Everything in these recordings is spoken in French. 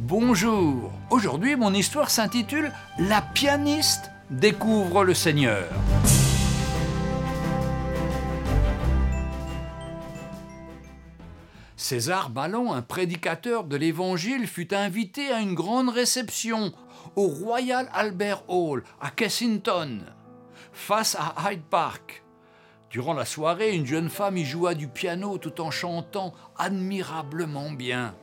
Bonjour, aujourd'hui mon histoire s'intitule « La pianiste découvre le Seigneur ». César Ballon, un prédicateur de l'Évangile, fut invité à une grande réception au Royal Albert Hall à Kensington, face à Hyde Park. Durant la soirée, une jeune femme y joua du piano tout en chantant admirablement bien.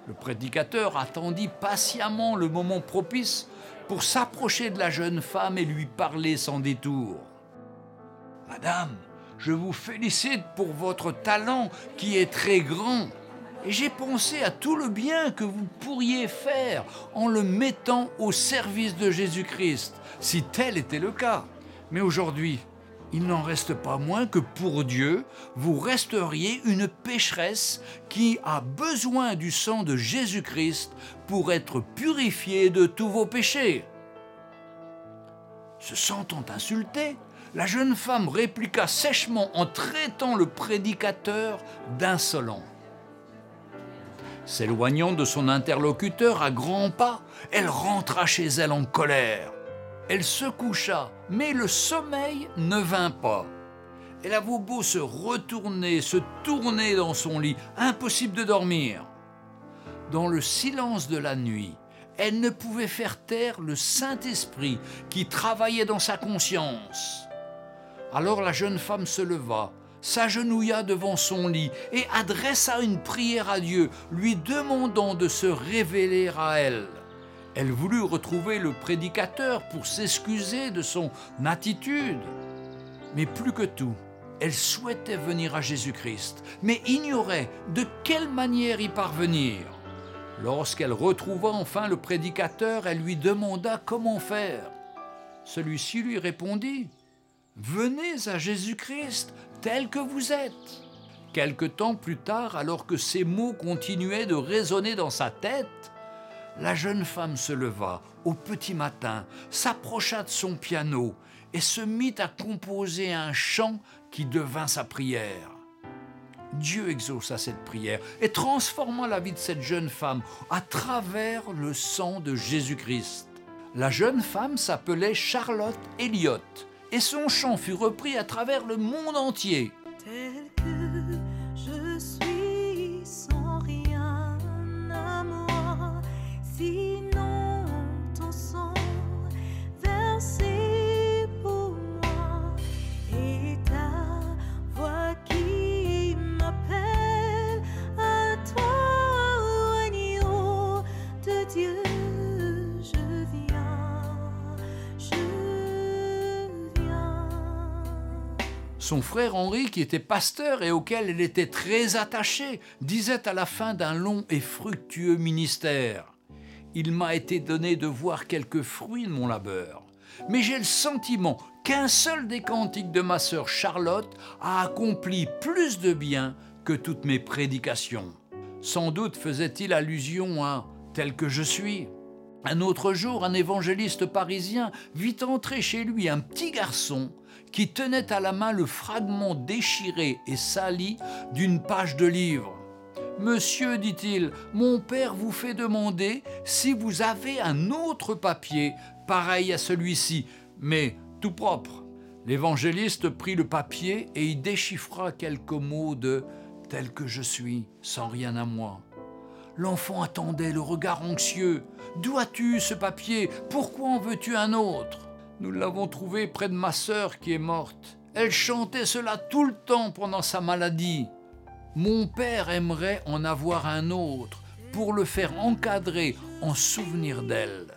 Le prédicateur attendit patiemment le moment propice pour s'approcher de la jeune femme et lui parler sans détour. « Madame, je vous félicite pour votre talent qui est très grand et j'ai pensé à tout le bien que vous pourriez faire en le mettant au service de Jésus-Christ, si tel était le cas. Mais aujourd'hui, il n'en reste pas moins que pour Dieu, vous resteriez une pécheresse qui a besoin du sang de Jésus-Christ pour être purifiée de tous vos péchés. » Se sentant insultée, la jeune femme répliqua sèchement en traitant le prédicateur d'insolent. S'éloignant de son interlocuteur à grands pas, elle rentra chez elle en colère. Elle se coucha, mais le sommeil ne vint pas. Elle avait beau se retourner, se tourner dans son lit, impossible de dormir. Dans le silence de la nuit, elle ne pouvait faire taire le Saint-Esprit qui travaillait dans sa conscience. Alors la jeune femme se leva, s'agenouilla devant son lit et adressa une prière à Dieu, lui demandant de se révéler à elle. Elle voulut retrouver le prédicateur pour s'excuser de son attitude. Mais plus que tout, elle souhaitait venir à Jésus-Christ, mais ignorait de quelle manière y parvenir. Lorsqu'elle retrouva enfin le prédicateur, elle lui demanda comment faire. Celui-ci lui répondit « Venez à Jésus-Christ tel que vous êtes ». Quelque temps plus tard, alors que ces mots continuaient de résonner dans sa tête, la jeune femme se leva au petit matin, s'approcha de son piano et se mit à composer un chant qui devint sa prière. Dieu exauça cette prière et transforma la vie de cette jeune femme à travers le sang de Jésus-Christ. La jeune femme s'appelait Charlotte Elliott et son chant fut repris à travers le monde entier. Tel que je suis sans rien à moi, sinon ton sang versé pour moi et ta voix qui m'appelle à toi, agneau de Dieu. Son frère Henri, qui était pasteur et auquel elle était très attachée, disait à la fin d'un long et fructueux ministère « Il m'a été donné de voir quelques fruits de mon labeur, mais j'ai le sentiment qu'un seul des cantiques de ma sœur Charlotte a accompli plus de bien que toutes mes prédications. » Sans doute faisait-il allusion à « tel que je suis ». Un autre jour, un évangéliste parisien vit entrer chez lui un petit garçon qui tenait à la main le fragment déchiré et sali d'une page de livre. « Monsieur, dit-il, mon père vous fait demander si vous avez un autre papier pareil à celui-ci, mais tout propre. » L'évangéliste prit le papier et y déchiffra quelques mots de « tel que je suis, sans rien à moi ». L'enfant attendait, le regard anxieux. « D'où as-tu ce papier? Pourquoi en veux-tu un autre ?»« Nous l'avons trouvé près de ma sœur qui est morte. Elle chantait cela tout le temps pendant sa maladie. Mon père aimerait en avoir un autre pour le faire encadrer en souvenir d'elle. »